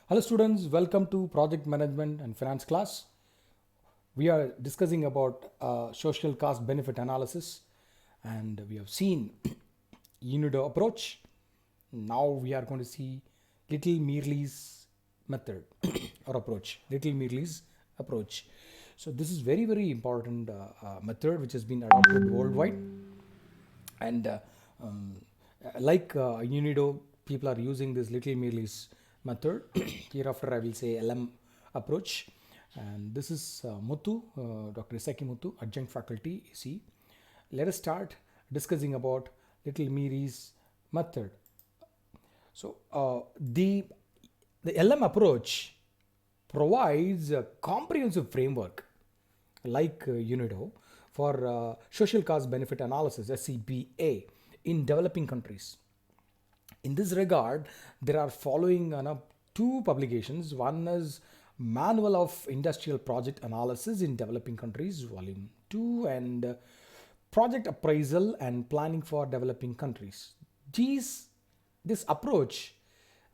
Hello students, welcome to project management and finance class. We are discussing about social cost benefit analysis and we have seen UNIDO approach. Now we are going to see little Mirrlees method or approach, little Mirrlees approach. So this is very important method which has been adopted worldwide and um, UNIDO, people are using this little Mirrlees method. Hereafter I will say LM approach, and this is Muthu, Dr. Essaki Muthu, adjunct faculty AC. Let us start discussing about little Mirrlees method. So the LM approach provides a comprehensive framework like UNIDO for social cost benefit analysis SCBA in developing countries. In this regard, there are following two publications. One is Manual of Industrial Project Analysis in Developing Countries, Volume 2, and Project Appraisal and Planning for Developing Countries. This approach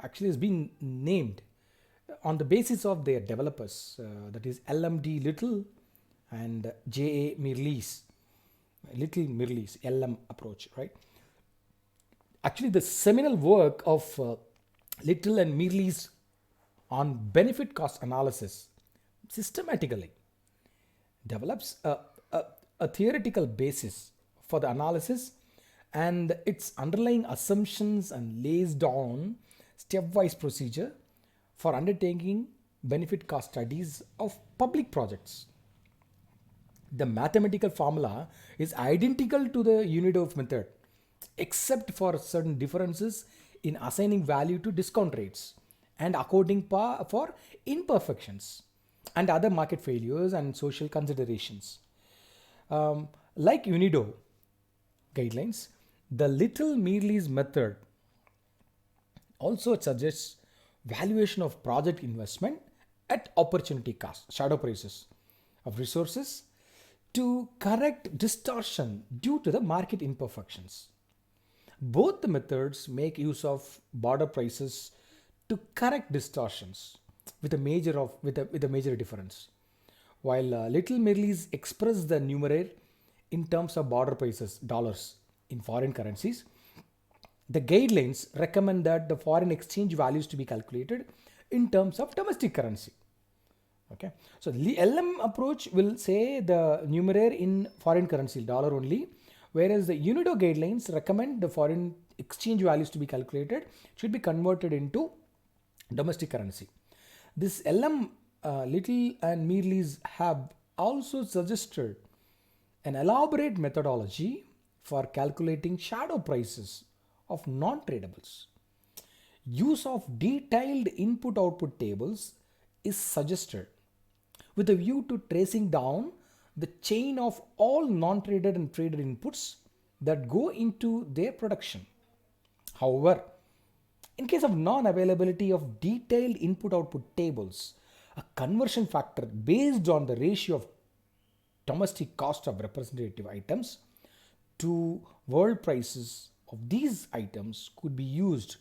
actually has been named on the basis of their developers, that is LMD Little and JA Mirrlees, Little Mirrlees, LM approach, right? Actually, the seminal work of Little and Mirrlees on benefit cost analysis systematically develops a theoretical basis for the analysis and its underlying assumptions and lays down stepwise procedure for undertaking benefit cost studies of public projects. The mathematical formula is identical to the UNIDO method, except for certain differences in assigning value to discount rates and accounting for imperfections and other market failures and social considerations. Like UNIDO guidelines, the Little Mirrlees method also suggests valuation of project investment at opportunity cost, shadow prices of resources to correct distortion due to the market imperfections. Both the methods make use of border prices to correct distortions with a major difference. While Little Mirrlees express the numerator in terms of border prices, dollars, in foreign currencies, the guidelines recommend that the foreign exchange values to be calculated in terms of domestic currency. Okay, so the LM approach will say the numerator in foreign currency, dollar only, whereas the UNIDO guidelines recommend the foreign exchange values to be calculated should be converted into domestic currency. This LM Little and Mirrlees have also suggested an elaborate methodology for calculating shadow prices of non-tradables. Use of detailed input-output tables is suggested with a view to tracing down the chain of all non-traded and traded inputs that go into their production. However, in case of non-availability of detailed input-output tables, a conversion factor based on the ratio of domestic cost of representative items to world prices of these items could be used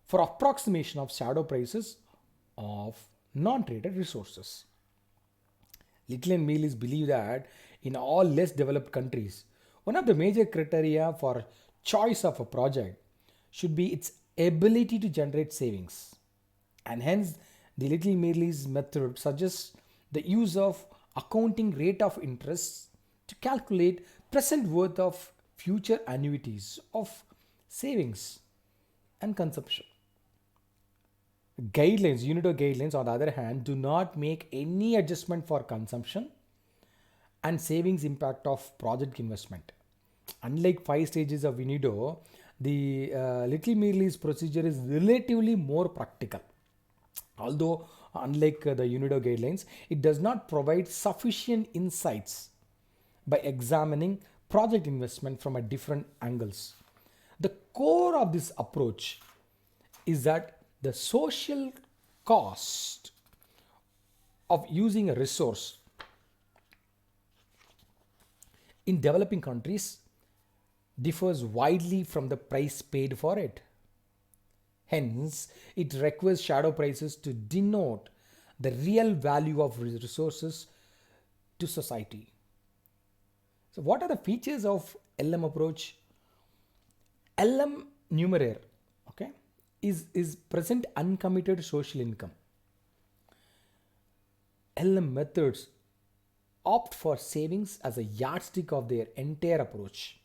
for approximation of shadow prices of non-traded resources. Little and Mirrlees believe that in all less developed countries, one of the major criteria for choice of a project should be its ability to generate savings. And hence, the Little Mirrlees method suggests the use of accounting rate of interest to calculate present worth of future annuities of savings and consumption. Guidelines, UNIDO guidelines, on the other hand, do not make any adjustment for consumption and savings impact of project investment. Unlike 5 stages of UNIDO, the Little Mirrlees procedure is relatively more practical. Although, unlike the UNIDO guidelines, it does not provide sufficient insights by examining project investment from a different angles. The core of this approach is that the social cost of using a resource in developing countries differs widely from the price paid for it. Hence, it requires shadow prices to denote the real value of resources to society. So, what are the features of LM approach? LM numeraire, okay, is present uncommitted social income. LM methods opt for savings as a yardstick of their entire approach.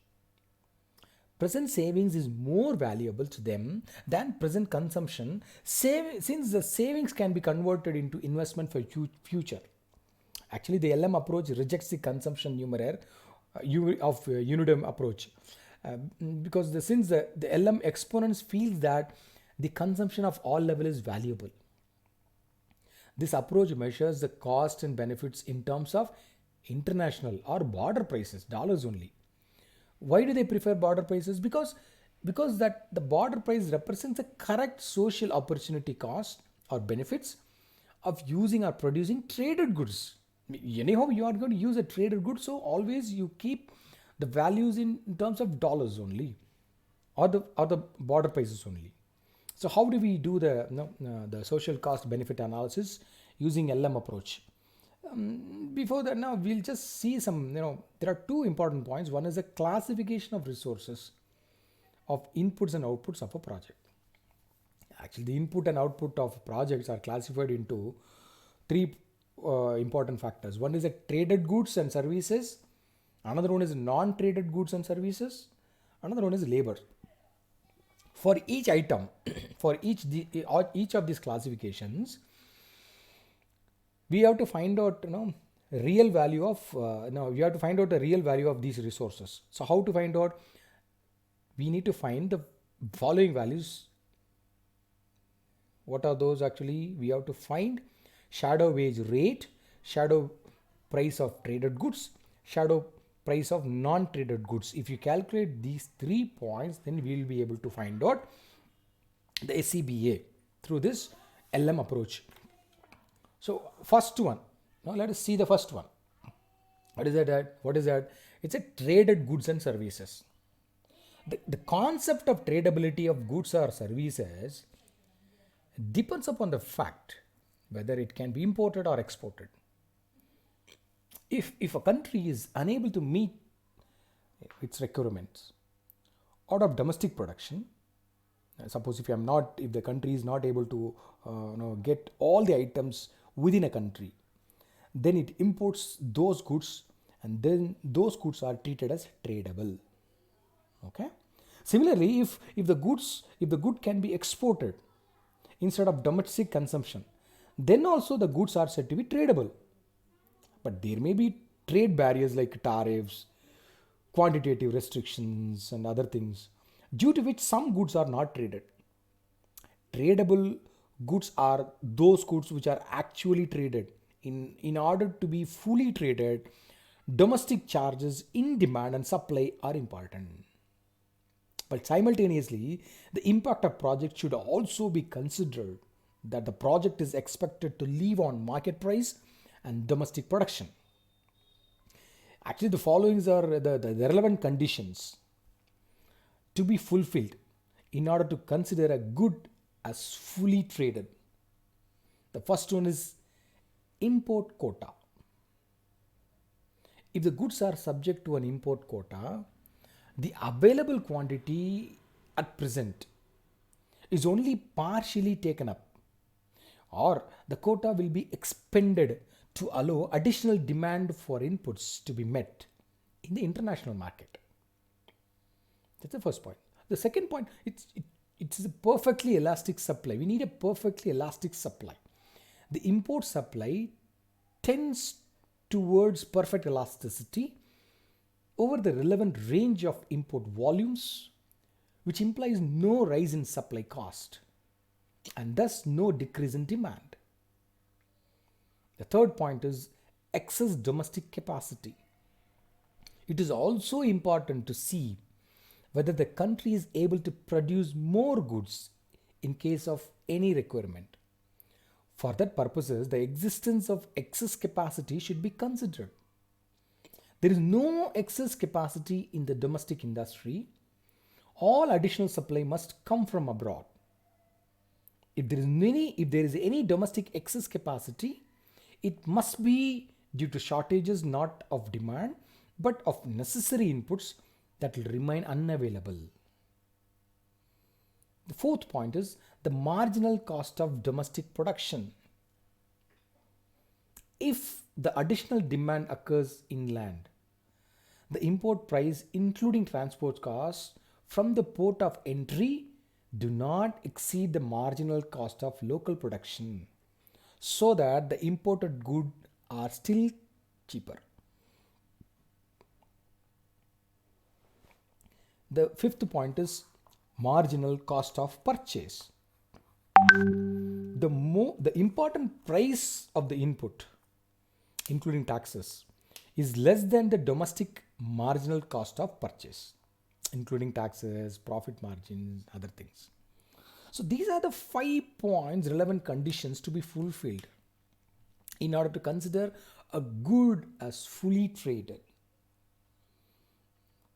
Present savings is more valuable to them than present consumption, since the savings can be converted into investment for future. Actually, the LM approach rejects the consumption numeraire of Unidom approach, because since the LM exponents feel that the consumption of all level is valuable. This approach measures the cost and benefits in terms of international or border prices, dollars only. Why do they prefer border prices? Because that the border price represents a correct social opportunity cost or benefits of using or producing traded goods. Anyhow, you are going to use a traded good, so always you keep the values in terms of dollars only, or the border prices only. So how do we do the social cost benefit analysis using LM approach? Before that, now we'll just see some, there are two important points. One is the classification of resources of inputs and outputs of a project. Actually, the input and output of projects are classified into three important factors. One is the traded goods and services, another one is non-traded goods and services, another one is labor. For each item, for each of these classifications, we have to find out, real value of, we have to find out the real value of these resources. So how to find out? We need to find the following values. What are those actually? We have to find shadow wage rate, shadow price of traded goods, shadow price of non-traded goods. If you calculate these 3 points, then we will be able to find out the SCBA through this LM approach. So first one, now let us see the first one. What is that? It's a traded goods and services. The concept of tradability of goods or services depends upon the fact whether it can be imported or exported. If a country is unable to meet its requirements out of domestic production, suppose if the country is not able to get all the items within a country, then it imports those goods, and then those goods are treated as tradable. Okay. Similarly, if the good can be exported instead of domestic consumption, then also the goods are said to be tradable. But there may be trade barriers like tariffs, quantitative restrictions, and other things, due to which some goods are not traded. Tradable goods are those goods which are actually traded. In order to be fully traded, domestic charges in demand and supply are important. But simultaneously, the impact of project should also be considered, that the project is expected to live on market price and domestic production. Actually, the following are the relevant conditions to be fulfilled in order to consider a good as fully traded. The first one is import quota. If the goods are subject to an import quota, the available quantity at present is only partially taken up, or the quota will be expended to allow additional demand for inputs to be met in the international market. That's the first point. The second point, it's a perfectly elastic supply. We need a perfectly elastic supply. The import supply tends towards perfect elasticity over the relevant range of import volumes, which implies no rise in supply cost and thus no decrease in demand. The third point is excess domestic capacity. It is also important to see whether the country is able to produce more goods in case of any requirement. For that purposes, the existence of excess capacity should be considered. There is no excess capacity in the domestic industry. All additional supply must come from abroad. If there is any domestic excess capacity, it must be due to shortages not of demand but of necessary inputs that will remain unavailable. The fourth point is the marginal cost of domestic production. If the additional demand occurs inland, the import price including transport costs from the port of entry do not exceed the marginal cost of local production, so that the imported goods are still cheaper. The fifth point is marginal cost of purchase. The important price of the input, including taxes, is less than the domestic marginal cost of purchase, including taxes, profit margins, other things. So these are the 5 points relevant conditions to be fulfilled in order to consider a good as fully traded.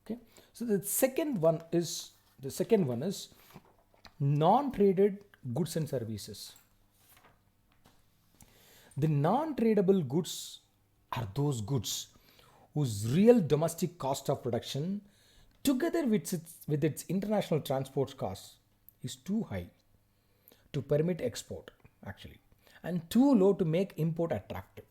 Okay. So the second one is non-traded goods and services. The non-tradable goods are those goods whose real domestic cost of production together with its international transport costs is too high to permit export actually, and too low to make import attractive.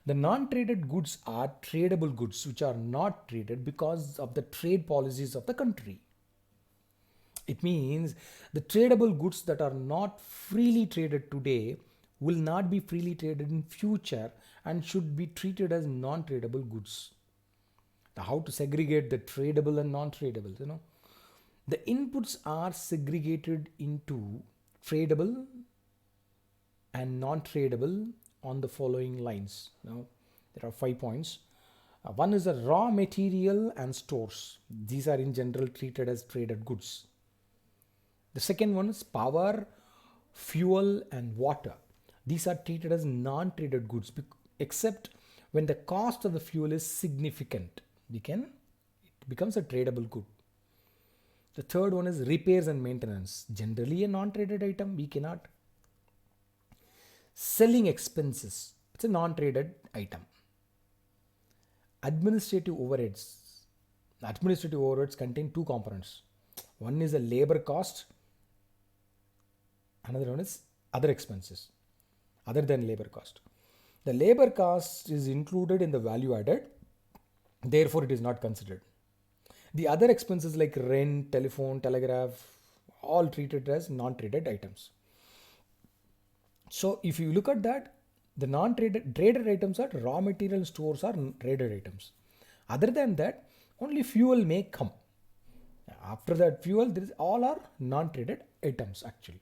The non-traded goods are tradable goods which are not traded because of the trade policies of the country. It means the tradable goods that are not freely traded today will not be freely traded in future and should be treated as non-tradable goods. Now, how to segregate the tradable and non-tradable? The inputs are segregated into tradable and non-tradable on the following lines. Now, there are 5 points. One is the raw material and stores. These are in general treated as traded goods. The second one is power, fuel, and water. These are treated as non-traded goods except when the cost of the fuel is significant. It becomes a tradable good. The third one is repairs and maintenance. Generally a non-traded item, we cannot. Selling expenses. It's a non-traded item. Administrative overheads. Administrative overheads contain two components. One is a labor cost. Another one is other expenses other than labor cost. The labor cost is included in the value added, therefore it is not considered. The other expenses like rent, telephone, telegraph, all treated as non-traded items. So if you look at that, the traded items are raw material, stores are traded items. Other than that, only fuel may come. After that fuel, all are non-traded items actually.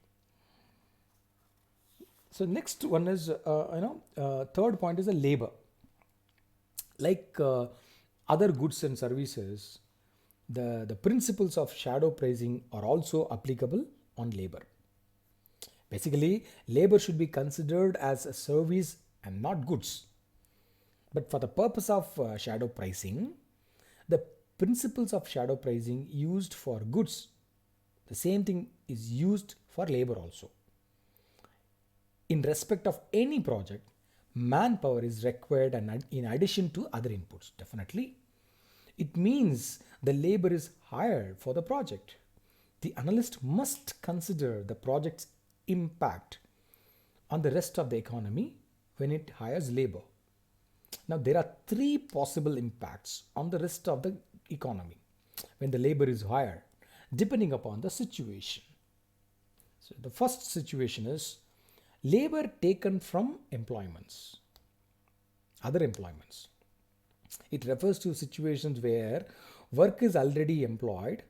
So next one is, third point is the labor. Like other goods and services, the principles of shadow pricing are also applicable on labor. Basically, labor should be considered as a service and not goods. But for the purpose of shadow pricing, the principles of shadow pricing used for goods, the same thing is used for labor also. In respect of any project, manpower is required and in addition to other inputs, definitely. It means the labor is hired for the project. The analyst must consider the project's impact on the rest of the economy when it hires labor. Now, there are three possible impacts on the rest of the economy when the labor is hired, depending upon the situation. So, the first situation is labor taken from employments, other employments. It refers to situations where work is already employed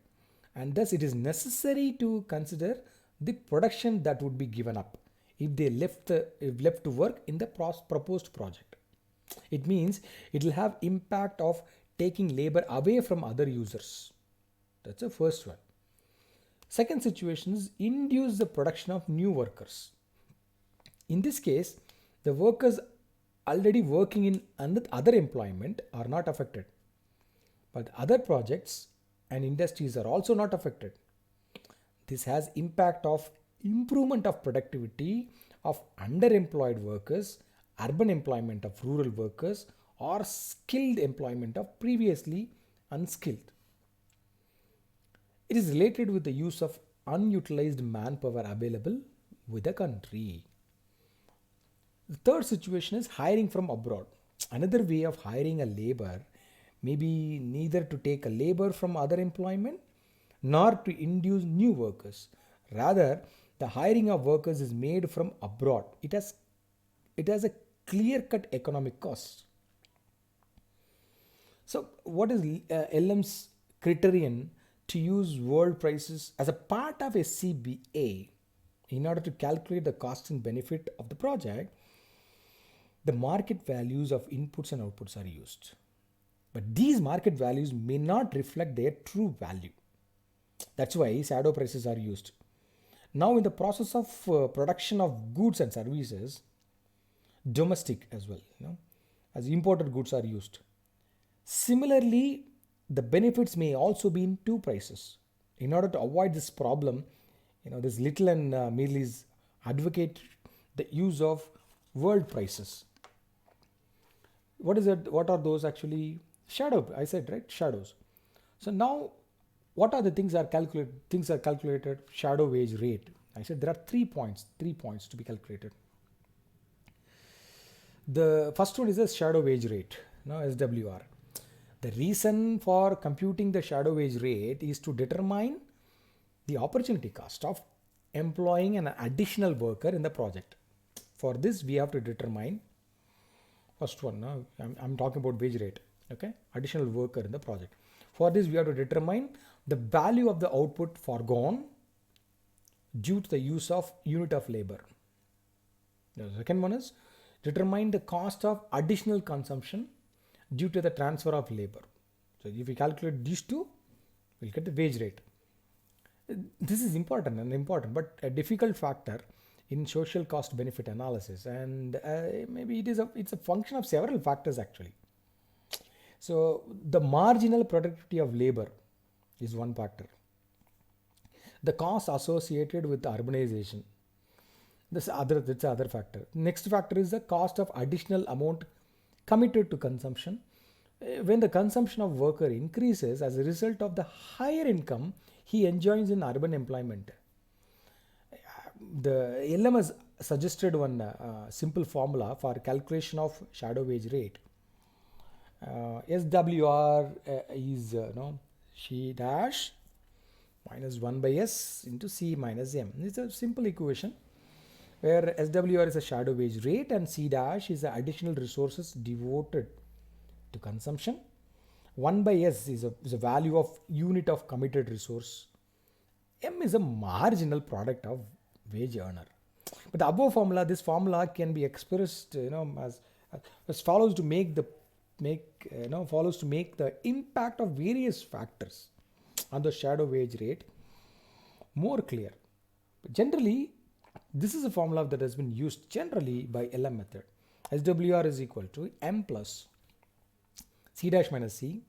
and thus it is necessary to consider the production that would be given up if they left to work in the proposed project. It means it will have impact of taking labor away from other users. That's the first one. Second situation is induce the production of new workers. In this case, the workers already working in other employment are not affected, but other projects and industries are also not affected. This has impact of improvement of productivity of underemployed workers, urban employment of rural workers, or skilled employment of previously unskilled. It is related with the use of unutilized manpower available with the country. The third situation is hiring from abroad. Another way of hiring a labor may be neither to take a labor from other employment nor to induce new workers. Rather, the hiring of workers is made from abroad. It has a clear-cut economic cost. So, what is LM's criterion to use world prices as a part of a CBA in order to calculate the cost and benefit of the project? The market values of inputs and outputs are used. But these market values may not reflect their true value. That's why shadow prices are used. Now, in the process of production of goods and services, domestic as well, as imported goods are used. Similarly, the benefits may also be in two prices. In order to avoid this problem, this Little and Mirrlees advocate the use of world prices. What is it? What are those actually? Shadow. I said right, shadows. So now, what are the things are calculated? Things are calculated. Shadow wage rate. I said there are 3 points. 3 points to be calculated. The first one is the shadow wage rate. SWR. The reason for computing the shadow wage rate is to determine the opportunity cost of employing an additional worker in the project. For this, we have to determine first one. I'm talking about wage rate. Okay, additional worker in the project. For this, we have to determine the value of the output foregone due to the use of unit of labor. The second one is determine the cost of additional consumption due to the transfer of labor. So if we calculate these two, we'll get the wage rate. This is important, but a difficult factor in social cost benefit analysis, and maybe it's a function of several factors actually. So the marginal productivity of labor is one factor. The cost associated with urbanization, that's other factor. Next factor is the cost of additional amount committed to consumption. When the consumption of worker increases as a result of the higher income he enjoys in urban employment. The LM has suggested one simple formula for calculation of shadow wage rate. SWR is C dash minus 1 by S into C minus M. It's a simple equation where SWR is a shadow wage rate and C dash is the additional resources devoted to consumption. 1 by S is a value of unit of committed resource. M is a marginal product of wage earner. But the above formula, this formula can be expressed as follows to make the impact of various factors on the shadow wage rate more clear. But generally, this is a formula that has been used generally by LM method. SWR is equal to M plus C dash minus C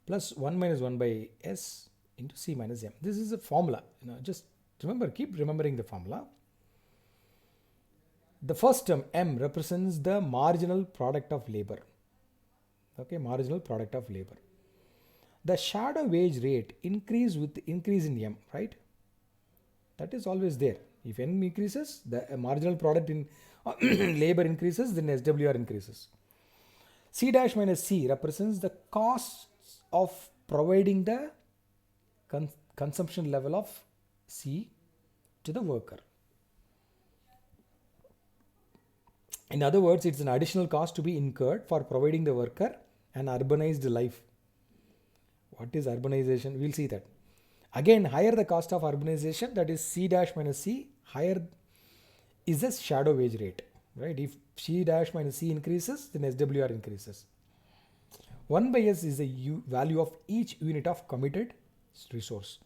plus 1 minus 1 by S into C minus M. This is a formula. Just keep remembering the formula. The first term M represents the marginal product of labor. Okay, marginal product of labor. The shadow wage rate increase with increase in M, right? That is always there. If M increases, the marginal product in labor increases, then SWR increases. C dash minus C represents the costs of providing the consumption level of C to the worker. In other words, it's an additional cost to be incurred for providing the worker an urbanized life. What is urbanization? We'll see that. Again, higher the cost of urbanization, that is C dash minus C, higher is the shadow wage rate, right? If C dash minus C increases, then SWR increases. 1 by S is the value of each unit of committed resource.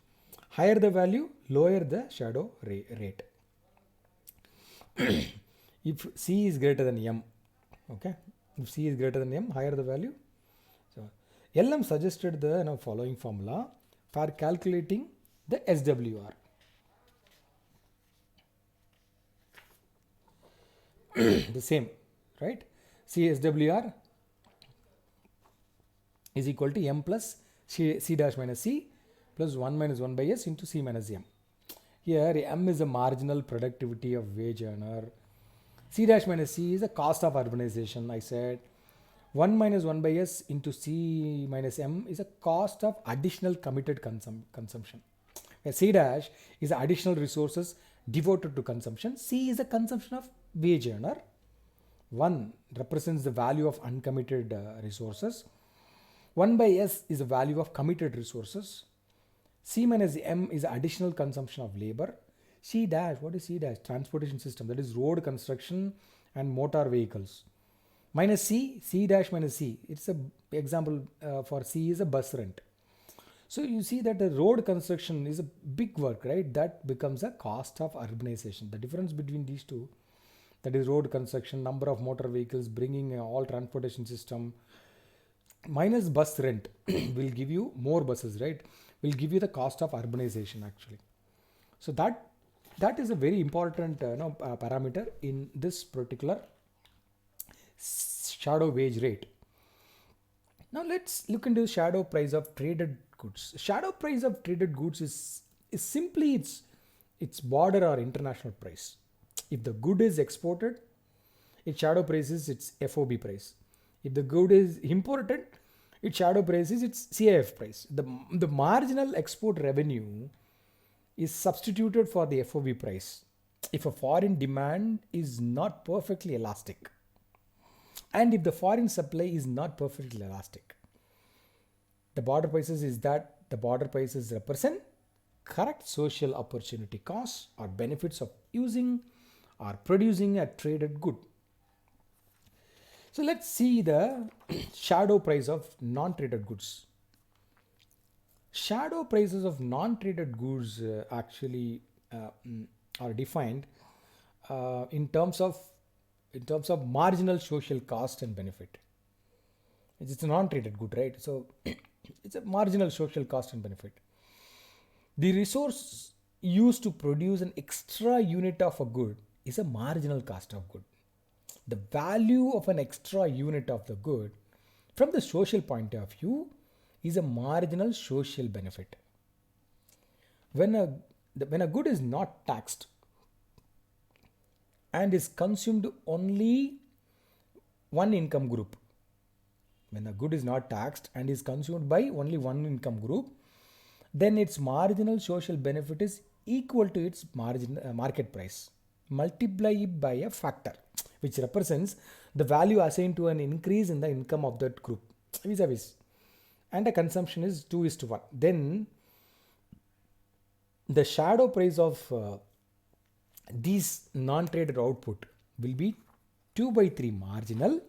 Higher the value, lower the shadow rate. If C is greater than M, okay? If C is greater than M, higher the value. So LM suggested the following formula for calculating the SWR. the same, right? CSWR is equal to M plus C dash minus C plus 1 minus 1 by S into C minus M. Here M is the marginal productivity of wage earner. C dash minus C is the cost of urbanization, I said. 1 minus 1 by S into C minus M is a cost of additional committed consumption. C dash is the additional resources devoted to consumption. C is the consumption of wage earner. 1 represents the value of uncommitted resources. 1 by S is the value of committed resources. C minus M is the additional consumption of labor. C dash, what is C dash? Transportation system, that is road construction and motor vehicles. Minus C dash minus C. It's a example for C is a bus rent. So you see that the road construction is a big work, right? That becomes a cost of urbanization. The difference between these two, that is road construction, number of motor vehicles, bringing all transportation system, minus bus rent will give you more buses, right? Will give you the cost of urbanization actually. So that is a very important parameter in this particular shadow wage rate. Now let's look into the shadow price of traded goods. Shadow price of traded goods is simply its border or international price. If the good is exported, its shadow price is its FOB price. If the good is imported, its shadow price is its CIF price. The marginal export revenue is substituted for the FOB price if a foreign demand is not perfectly elastic, and if the foreign supply is not perfectly elastic. The border prices is that the border prices represent correct social opportunity costs or benefits of using or producing a traded good. So let's see the shadow price of non-traded goods. Shadow prices of non-traded goods actually are defined in terms of marginal social cost and benefit. It's a non-traded good, right? So it's a marginal social cost and benefit. The resource used to produce an extra unit of a good is a marginal cost of good. The value of an extra unit of the good from the social point of view is a marginal social benefit. When a good is not taxed and is consumed only one income group, when a good is not taxed and is consumed by only one income group, then its marginal social benefit is equal to its market price multiplied by a factor which represents the value assigned to an increase in the income of that group vis-a-vis, and the consumption is 2:1. Then the shadow price of these non-traded output will be 2/3 marginal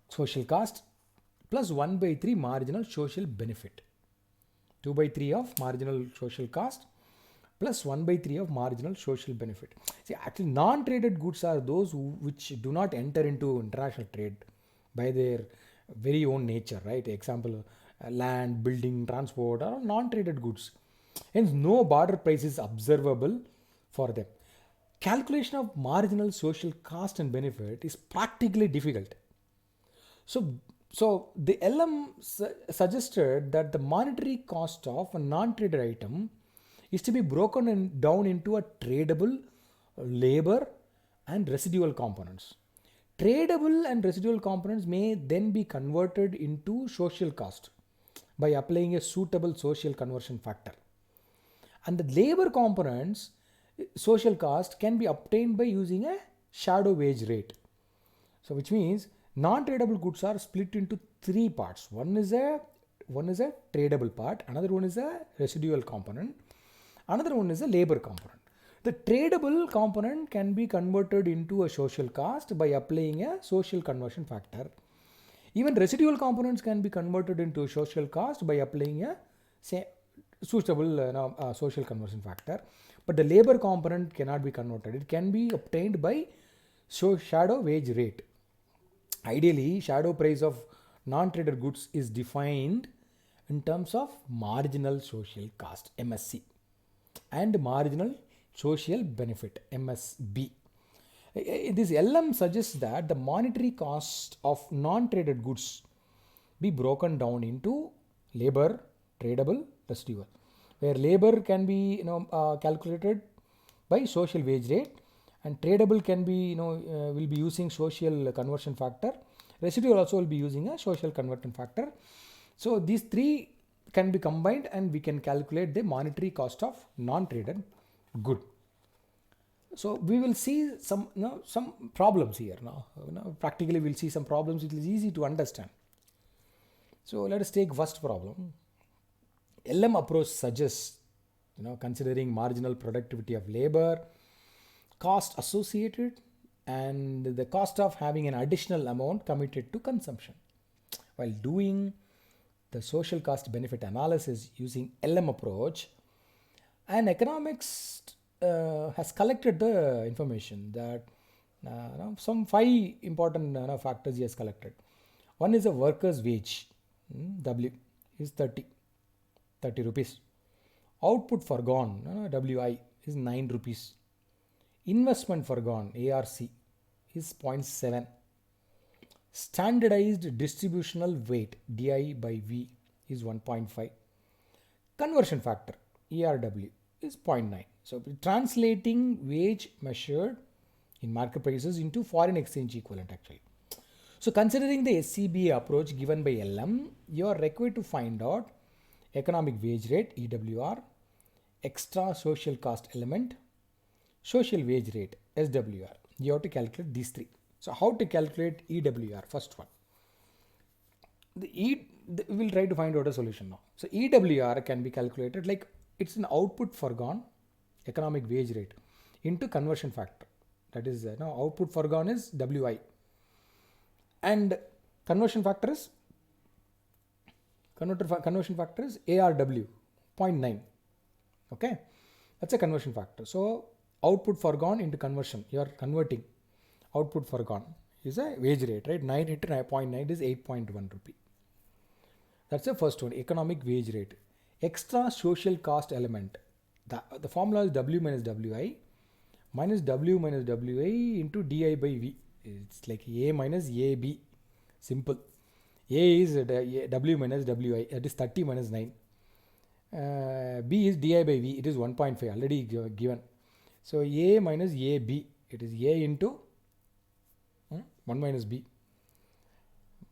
social cost plus 1/3 marginal social benefit. 2/3 of marginal social cost plus 1/3 of marginal social benefit. See, actually non-traded goods are those which do not enter into international trade by their very own nature, right? Example, land, building, transport are non-traded goods. Hence, no border price is observable for them. Calculation of marginal social cost and benefit is practically difficult. So the LM suggested that the monetary cost of a non-traded item is to be broken down into a tradable, labor and residual components. Tradable and residual components may then be converted into social cost by applying a suitable social conversion factor. And the labor components, social cost, can be obtained by using a shadow wage rate. So which means non-tradable goods are split into three parts. One is a tradable part, another one is a residual component, another one is a labor component. The tradable component can be converted into a social cost by applying a social conversion factor. Even residual components can be converted into a social cost by applying a suitable social conversion factor. But the labor component cannot be converted. It can be obtained by shadow wage rate. Ideally, shadow price of non-traded goods is defined in terms of marginal social cost, MSC, and marginal social benefit, MSB. This LM suggests that the monetary cost of non-traded goods be broken down into labor, tradable, residual, where labor can be calculated by social wage rate, and tradable can be will be using social conversion factor. Residual also will be using a social conversion factor. So these three can be combined and we can calculate the monetary cost of non-traded good. So we will see some problems here now. Practically we'll see some problems. It is easy to understand. So let us take first problem. LM approach suggests considering marginal productivity of labor, cost associated, and the cost of having an additional amount committed to consumption. While doing the social cost benefit analysis using LM approach, an economist has collected the information that some 5 important factors he has collected. One is a worker's wage, W is 30 rupees. Output forgone, WI is 9 rupees. Investment forgone, ARC is 0.7. Standardized distributional weight, DI by V is 1.5. Conversion factor, ERW is 0.9. So translating wage measured in market prices into foreign exchange equivalent actually. So considering the SCBA approach given by LM, you are required to find out economic wage rate, EWR, extra social cost element, social wage rate, SWR. You have to calculate these three. So how to calculate EWR? First one. We will try to find out a solution now. So EWR can be calculated like it's an output forgone economic wage rate into conversion factor. That is output forgone is WI. And conversion factor is ARW, 0.9. Okay, that's a conversion factor. So output forgone into conversion, you are converting. Output forgone is a wage rate, right? 9 into 0.9 is 8.1 rupee. That's the first one, economic wage rate. Extra social cost element. The formula is W minus WI minus W minus WI into DI by V. It's like A minus AB. Simple. A is W minus WI, that is 30 minus 9. B is DI by V, it is 1.5 already given. So A minus AB, it is A into 1 minus B.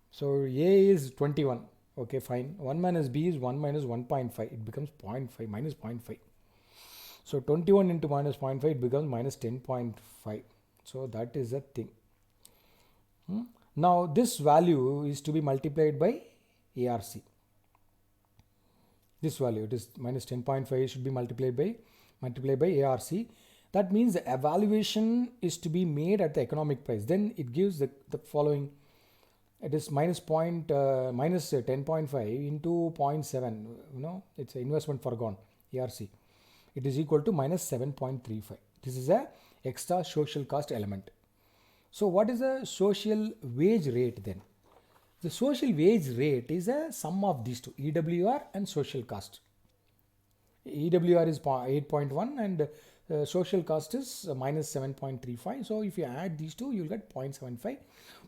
So A is 21. Okay, fine. 1 minus B is 1 minus 1.5. It becomes 0.5 minus 0.5. So 21 into minus 0.5, it becomes minus 10.5. So that is a thing. Now this value is to be multiplied by ARC. This value, it is minus 10.5, should be multiplied by ARC. That means the evaluation is to be made at the economic price. Then it gives the following. It is minus 10.5 into 0.7. It's an investment forgone, ARC. It is equal to minus 7.35. This is a extra social cost element. So what is the social wage rate then? The social wage rate is a sum of these two, EWR and social cost. EWR is 8.1 and social cost is minus 7.35. So if you add these two, you'll get 0.75.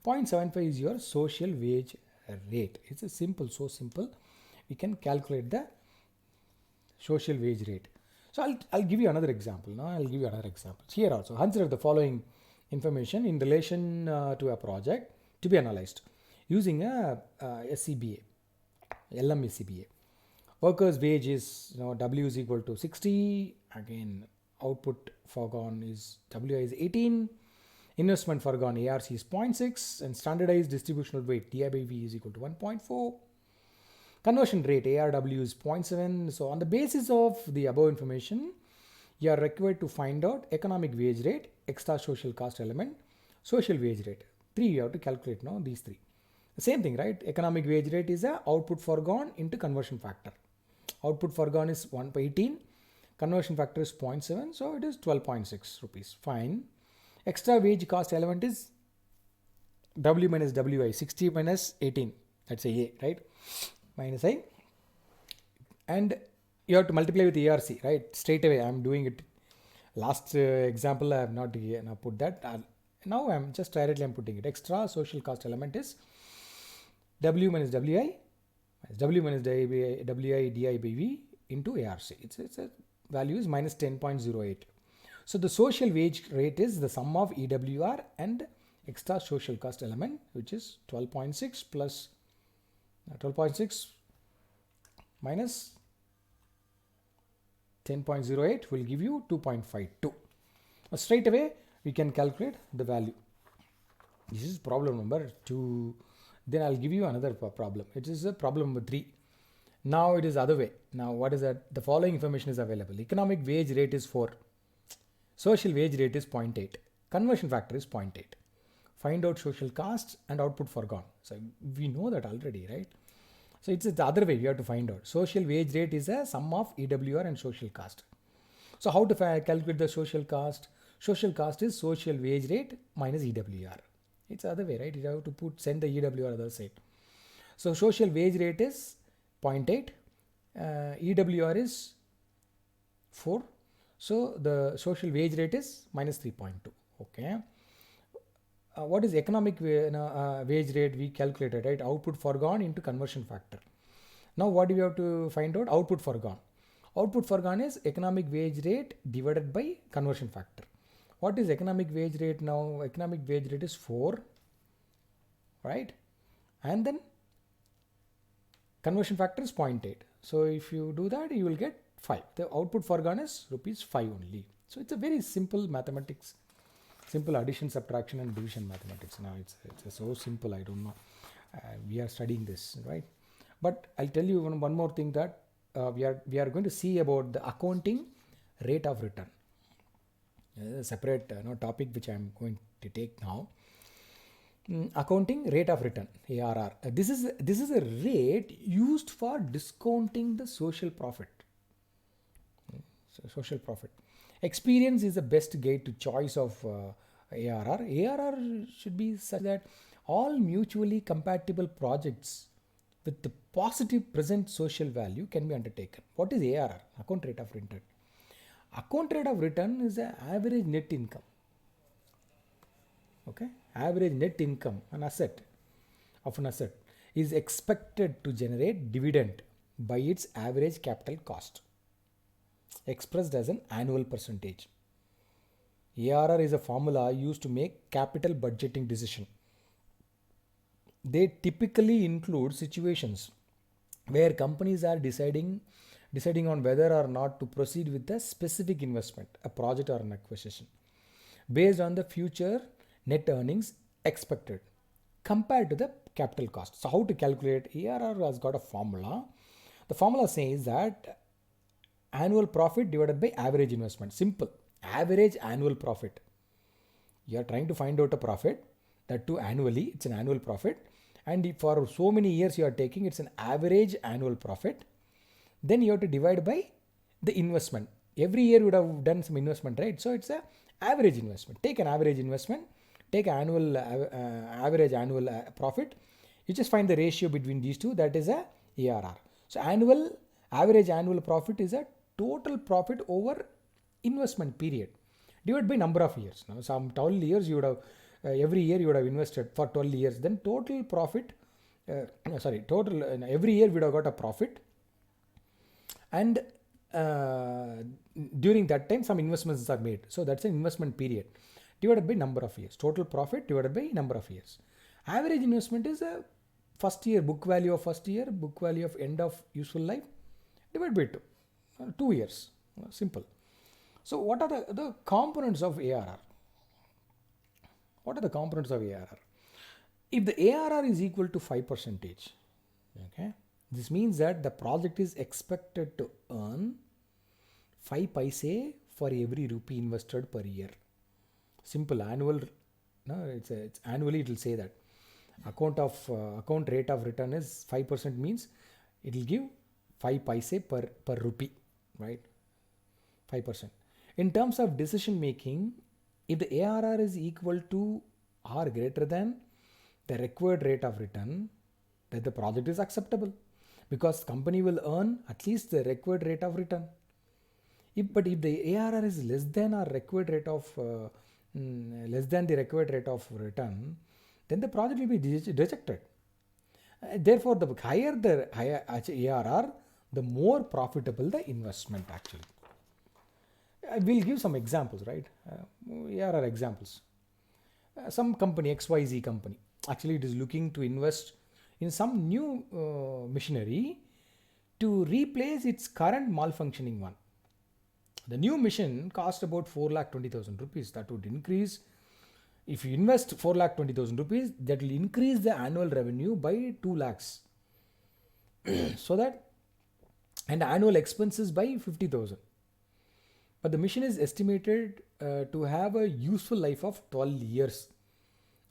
0.75 is your social wage rate. It's a simple, so simple. We can calculate the social wage rate. So I'll give you another example. Now I'll give you another example. Here also, consider the following information in relation to a project to be analyzed using a SCBA, LM SCBA. Workers' wage is W is equal to 60. Again, output forgone is WI is 18. Investment forgone ARC is 0.6 and standardized distributional weight DI by V is equal to 1.4. Conversion rate ARW is 0.7. So on the basis of the above information, you are required to find out economic wage rate, extra social cost element, social wage rate. 3 you have to calculate now, these 3. The same thing, right? Economic wage rate is a output forgone into conversion factor. Output forgone is 1/18. Conversion factor is 0.7. So it is 12.6 rupees. Fine. Extra wage cost element is W minus WI, 60 minus 18. That's a, right? Minus I. And you have to multiply with ERC, right? Straight away, I'm doing it. Last example I have not put that. Now I'm just directly I'm putting it. Extra social cost element is W minus WI minus W minus WI DI by V into ARC. It's a value is minus 10.08. So the social wage rate is the sum of EWR and extra social cost element, which is 12.6 plus 12.6 minus 10.08 will give you 2.52. Straight away we can calculate the value. This is problem number 2. Then I'll give you another problem. It is a problem number 3. Now it is other way. Now what is that? The following information is available. Economic wage rate is 4. Social wage rate is 0.8. Conversion factor is 0.8. Find out social costs and output forgone. So we know that already, right? So it's the other way we have to find out. Social wage rate is a sum of EWR and social cost. So how to calculate the social cost? Social cost is social wage rate minus EWR. It's the other way, right? You have to send the EWR other side. So social wage rate is 0.8. EWR is 4. So the social wage rate is minus 3.2. Okay. What is economic wage rate? We calculated, right? Output forgone into conversion factor. Now what do we have to find out? Output forgone. Output forgone is economic wage rate divided by conversion factor. What is economic wage rate now? Economic wage rate is 4, right? And then conversion factor is 0.8. So if you do that, you will get 5. The output forgone is rupees 5 only. So it's a very simple mathematics. Simple addition, subtraction and division mathematics. Now it's so simple, I don't know. We are studying this, right? But I'll tell you one more thing that we are going to see about the accounting rate of return. A separate topic which I am going to take now. Accounting rate of return, ARR. This is a rate used for discounting the social profit. So social profit. Experience is the best guide to choice of ARR. ARR should be such that all mutually compatible projects with the positive present social value can be undertaken. What is ARR? Account rate of return. Account rate of return is the average net income. Okay, average net income, an asset is expected to generate dividend by its average capital cost, expressed as an annual percentage. ARR is a formula used to make capital budgeting decision. They typically include situations where companies are deciding on whether or not to proceed with a specific investment, a project or an acquisition, based on the future net earnings expected compared to the capital cost. So how to calculate? ARR has got a formula. The formula says that annual profit divided by average investment. Simple. Average annual profit. You are trying to find out a profit, that too annually. It's an annual profit. And for so many years you are taking, it's an average annual profit. Then you have to divide by the investment. Every year you would have done some investment, right? So it's an average investment. Take an average investment. Take annual average annual profit. You just find the ratio between these two. That is a ARR. So average annual profit is a total profit over investment period divided by number of years. Now some 12 years you would have every year you would have invested for 12 years. Then total profit every year we would have got a profit, and during that time some investments are made. So that's an investment period divided by number of years. Total profit divided by number of years. Average investment is a first year book value of first year, book value of end of useful life divided by 2 years. Simple. So what are the components of ARR? What are the components of ARR? If the ARR is equal to 5%, okay, this means that the project is expected to earn 5 paise for every rupee invested per year. Simple. Annual. No, it's annually it will say that account rate of return is 5%, means it will give 5 paise per rupee, right? 5%. In terms of decision making, if the ARR is equal to or greater than the required rate of return, then the project is acceptable, because company will earn at least the required rate of return. But if the ARR is less than our required rate of less than the required rate of return, then the project will be rejected. Therefore, the higher ARR, the more profitable the investment actually. I will give some examples, right? Here are examples. Some company, XYZ company, actually it is looking to invest in some new machinery to replace its current malfunctioning one. The new machine cost about 4,20,000 rupees. That would increase, if you invest 4,20,000 rupees, that will increase the annual revenue by 2 lakhs. So that, and annual expenses by 50,000. But the machine is estimated to have a useful life of 12 years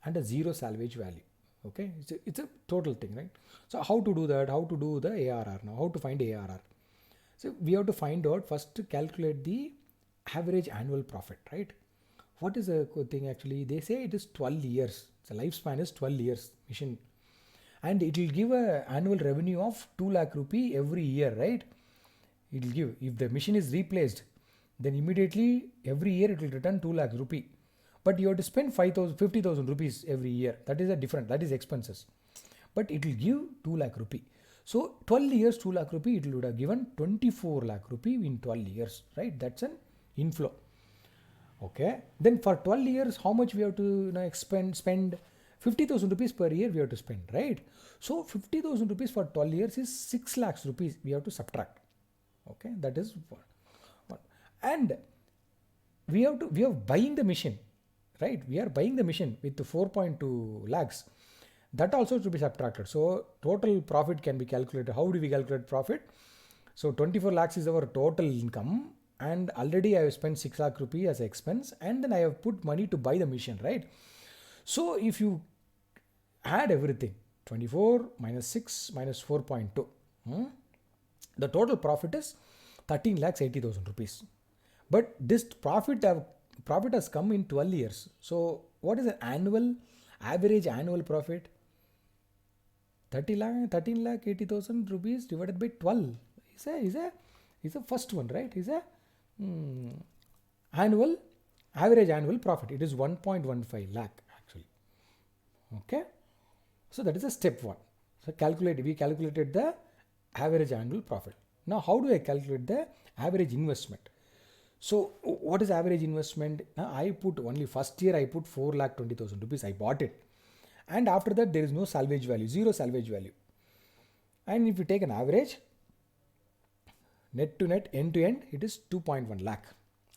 and a zero salvage value. Okay, it's a total thing, right? So how to do that? How to do the ARR now? How to find ARR? So we have to find out first to calculate the average annual profit, right? What is a good thing actually? They say it is 12 years. The lifespan is 12 years machine, and it will give a annual revenue of 2 lakh rupee every year, right? It will give, if the machine is replaced, then immediately every year it will return 2 lakh rupee. But you have to spend 50,000 rupees every year. That is a different, that is expenses. But it will give 2 lakh rupee. So 12 years, 2 lakh rupee, it would have given 24 lakh rupee in 12 years, right? That's an inflow. Okay. Then for 12 years, how much we have to spend 50,000 rupees per year we have to spend, right? So 50,000 rupees for 12 years is 6 lakhs rupees we have to subtract. Okay. That is one. And we are buying the machine, right? We are buying the machine with 4.2 lakhs. That also to be subtracted. So total profit can be calculated. How do we calculate profit? So 24 lakhs is our total income, and already I have spent 6 lakh rupee as expense, and then I have put money to buy the machine, right? So if you add everything, 24 minus 6 minus 4.2, the total profit is 13 lakhs 80,000 rupees. But this profit has come in 12 years. So what is the average annual profit? 13 lakh 80,000 rupees divided by 12 is a first one, right? Is a average annual profit. It is 1.15 lakh actually. Okay. So that is a step one. So we calculated the average annual profit. Now how do I calculate the average investment? So what is average investment? I put only first year I put 4,20,000 rupees. I bought it. And after that there is no salvage value, zero salvage value. And if you take an average, net to net, end to end, it is 2.1 lakh.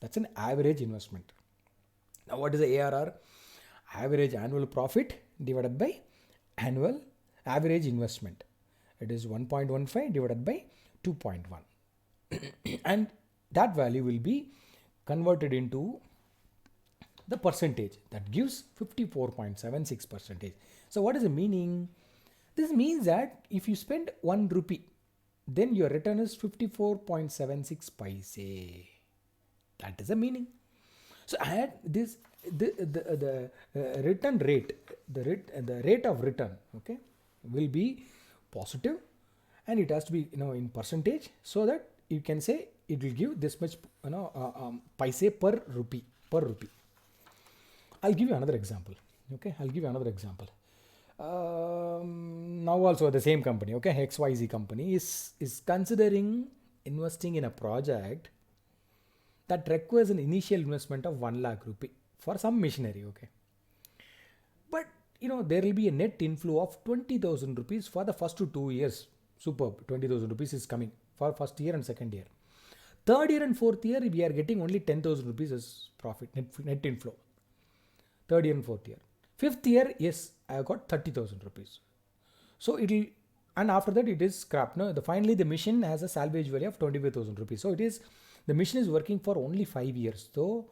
That's an average investment. Now what is the ARR? Average annual profit divided by annual average investment. It is 1.15 divided by 2.1. And that value will be converted into the percentage. That gives 54.76%. So what is the meaning? This means that if you spend 1 rupee, then your return is 54.76 paise. That is the meaning. So add this, the return rate, the rate of return, okay, will be positive, and it has to be in percentage, so that you can say it will give this much paise per rupee. I'll give you another example. Okay, I'll give you another example. Now also the same company, okay, XYZ company is considering investing in a project that requires an initial investment of 1 lakh rupee for some machinery, okay. But there will be a net inflow of 20,000 rupees for the first 2 years. Superb, 20,000 rupees is coming for first year and second year. Third year and fourth year, we are getting only 10,000 rupees as profit, net inflow. Third year and fourth year. Fifth year, yes, I have got 30,000 rupees. So and after that it is scrapped. No, finally the machine has a salvage value of 25,000 rupees. So the machine is working for only 5 years. So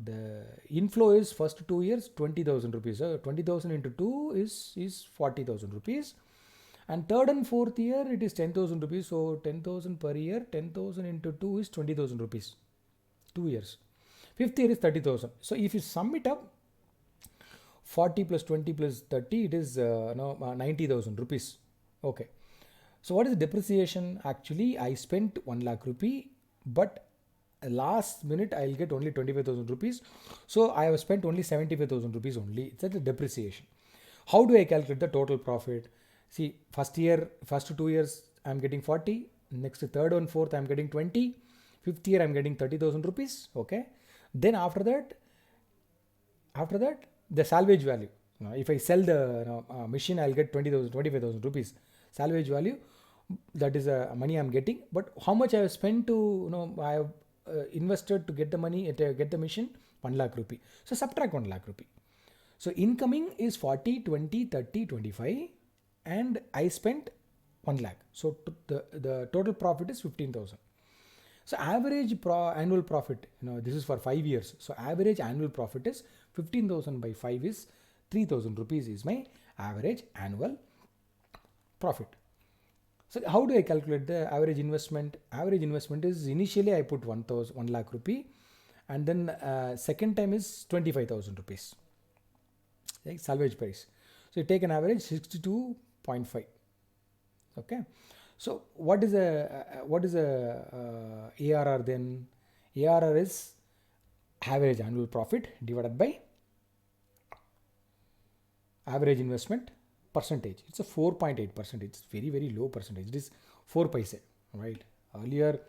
the inflow is first 2 years 20,000 rupees. So 20,000 into 2 is 40,000 rupees. And third and fourth year it is 10,000 rupees. So 10,000 per year, 10,000 into 2 is 20,000 rupees. 2 years. Fifth year is 30,000. So if you sum it up, 40 plus 20 plus 30, it is 90,000 rupees. Okay. So what is the depreciation? Actually, I spent 1 lakh rupee, but last minute I'll get only 25,000 rupees. So I have spent only 75,000 rupees only. It's at the depreciation. How do I calculate the total profit? See, first 2 years I'm getting 40. Next third and fourth I'm getting 20. Fifth year I'm getting 30,000 rupees. Okay. Then after that the salvage value. If I sell the machine, I'll get 20,000, 25,000 rupees salvage value. That is money I'm getting. But how much I have spent to, I have invested to get the money, to get the machine? 1 lakh rupee. So subtract 1 lakh rupee. So incoming is 40, 20, 30, 25, and I spent 1 lakh. So the total profit is 15,000. So average annual profit, this is for 5 years. So average annual profit is 15,000 by 5 is 3,000 rupees is my average annual profit. So how do I calculate the average investment? Average investment is, initially I put 1 lakh rupee, and then second time is 25,000 rupees, like salvage price. So you take an average 62.5. Okay. So what is a ARR then? ARR is average annual profit divided by average investment percentage. It's a 4.8%. It's very, very low percentage. It is 4 paise, right? Earlier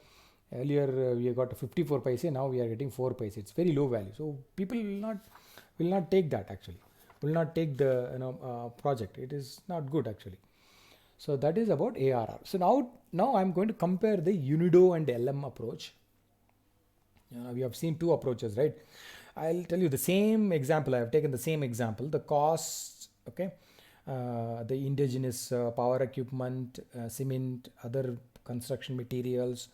we got 54 paise. Now we are getting 4 paise. It's very low value. So people will not take that actually. Will not take the project. It is not good actually. So that is about ARR. So now I'm going to compare the UNIDO and LM approach. We have seen two approaches, right? I'll tell you the same example. I have taken the same example. The cost, okay, the indigenous power equipment, cement, other construction materials,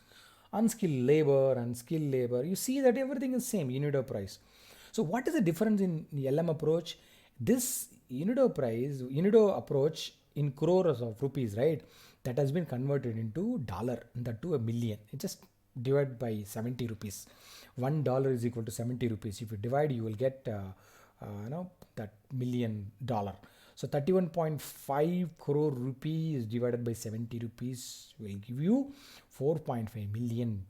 unskilled labor and skilled labor. You see that everything is same, UNIDO price. So what is the difference in the LM approach? This UNIDO approach in crores of rupees, right? That has been converted into dollar, that to a million. It just divide by 70 rupees. $1 is equal to 70 rupees. If you divide, you will get that $1 million. So 31.5 crore rupees divided by 70 rupees will give you $4.5 million.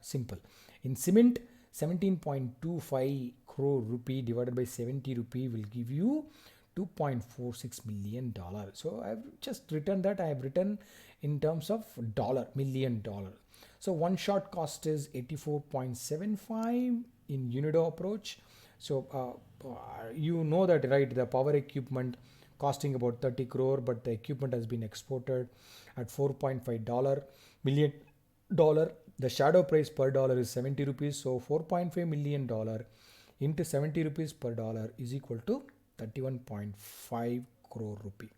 Simple. In cement, 17.25 crore rupee divided by 70 rupee will give you $2.46 million. So I've just written that. I have written in terms of million dollar. So one shot cost is 84.75 in UNIDO approach. So you know that, right? The power equipment costing about 30 crore, but the equipment has been exported at $4.5 million. The shadow price per dollar is 70 rupees. So $4.5 million into 70 rupees per dollar is equal to 31.5 crore rupee.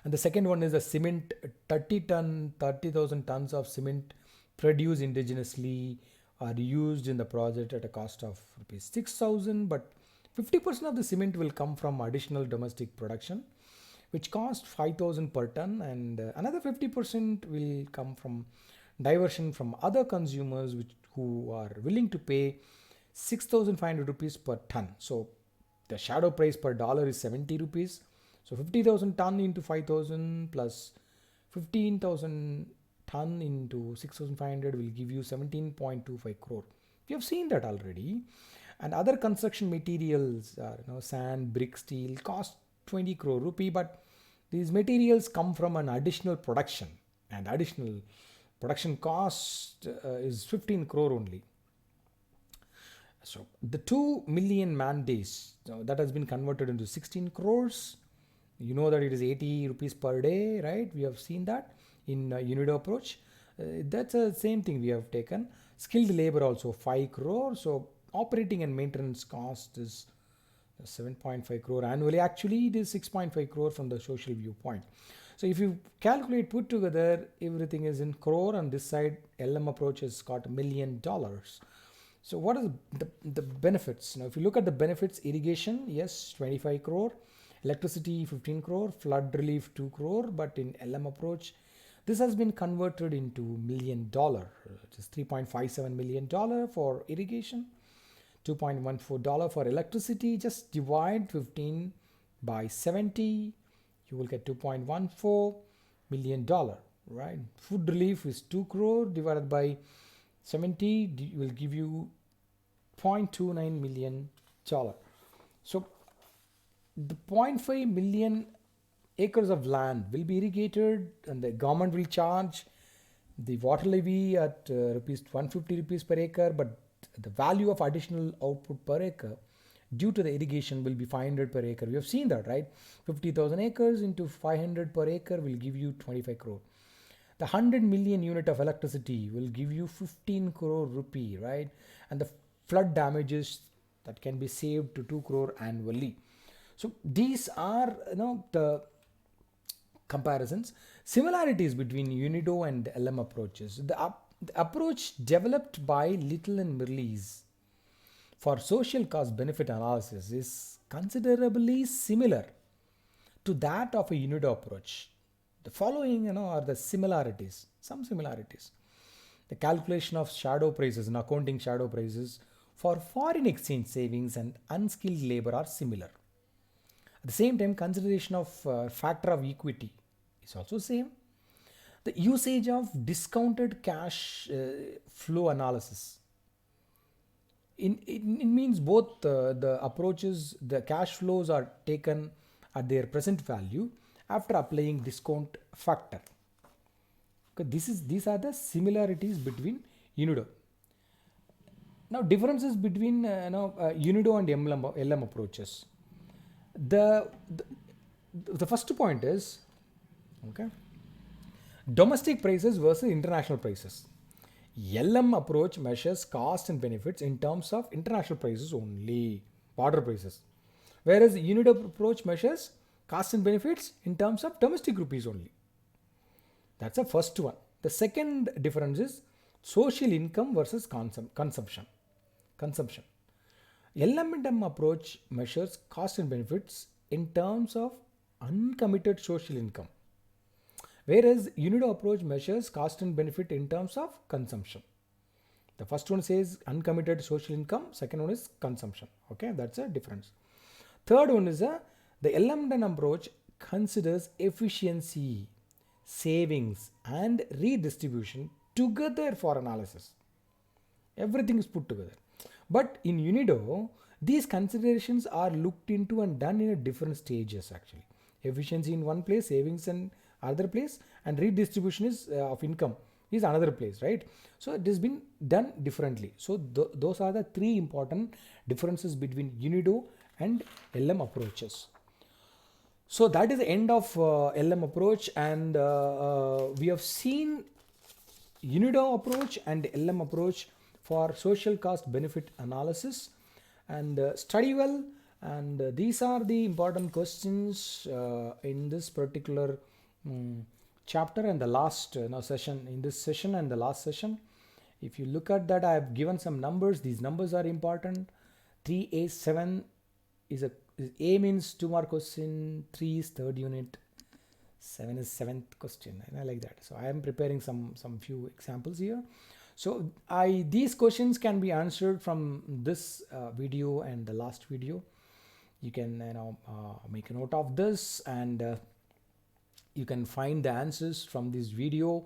And the second one is a cement, 30,000 tons of cement produced indigenously are used in the project at a cost of rupees 6,000, but 50% of the cement will come from additional domestic production, which cost 5,000 per ton, and another 50% will come from diversion from other consumers who are willing to pay 6,500 rupees per ton. So the shadow price per dollar is 70 rupees. So 50,000 ton into 5,000 plus 15,000 ton into 6,500 will give you 17.25 crore. We have seen that already. And other construction materials, sand, brick, steel, cost 20 crore rupee, but these materials come from an additional production, and additional production cost is 15 crore only. So the 2 million man days, that has been converted into 16 crores. You know that it is 80 rupees per day, right? We have seen that in UNIDO approach. That's the same thing we have taken. Skilled labor also 5 crore. So operating and maintenance cost is 7.5 crore annually. Actually, it is 6.5 crore from the social viewpoint. So if you calculate, put together, everything is in crore, and this side LM approach has got $1 million. So what is the benefits? Now, if you look at the benefits, irrigation, yes, 25 crore, electricity 15 crore, flood relief 2 crore, but in LM approach, this has been converted into $1 million, which is $3.57 million for irrigation, $2.14 for electricity. Just divide 15 by 70, you will get $2.14 million, right? Food relief is 2 crore divided by 70 will give you 0.29 million dollar. So the 0.5 million acres of land will be irrigated, and the government will charge the water levy at rupees 150 rupees per acre, but the value of additional output per acre due to the irrigation will be 500 per acre. We have seen that, right? 50,000 acres into 500 per acre will give you 25 crore. The 100 million unit of electricity will give you 15 crore rupee, right? And the flood damages that can be saved to 2 crore annually. So these are, the comparisons. Similarities between UNIDO and LM approaches. The approach developed by Little and Mirrlees for social cost benefit analysis is considerably similar to that of a UNIDO approach. The following, are the similarities, some similarities. The calculation of shadow prices and accounting shadow prices for foreign exchange savings and unskilled labor are similar. At the same time, consideration of factor of equity is also same. The usage of discounted cash flow analysis. It means both the approaches, the cash flows are taken at their present value after applying discount factor. Okay, these are the similarities between UNIDO. Now, differences between UNIDO and LM approaches. The first point is, okay, domestic prices versus international prices. LM approach measures cost and benefits in terms of international prices only, border prices, whereas UNIDO approach measures cost and benefits in terms of domestic rupees only. That's the first one. The second difference is social income versus consumption. LM approach measures cost and benefits in terms of uncommitted social income, whereas UNIDO approach measures cost and benefit in terms of consumption. The first one says uncommitted social income, second one is consumption. Okay, that's a difference. Third one is the LM approach considers efficiency, savings, and redistribution together for analysis. Everything is put together. But in UNIDO, these considerations are looked into and done in a different stages actually. Efficiency in one place, savings in other place, and redistribution is of income is another place, right? So it has been done differently. So those are the three important differences between UNIDO and LM approaches. So that is the end of LM approach, and we have seen UNIDO approach and LM approach for social cost benefit analysis, and study well. And these are the important questions in this particular chapter and the last session, in this session and the last session. If you look at that, I have given some numbers. These numbers are important. 3A7 is A means 2 mark question, 3 is third unit, 7 is 7th question, and I like that. So I am preparing some few examples here. So these questions can be answered from this video and the last video. You can make a note of this, and you can find the answers from this video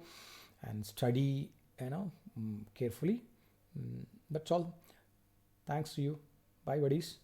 and study carefully. That's all. Thanks to you. Bye, buddies.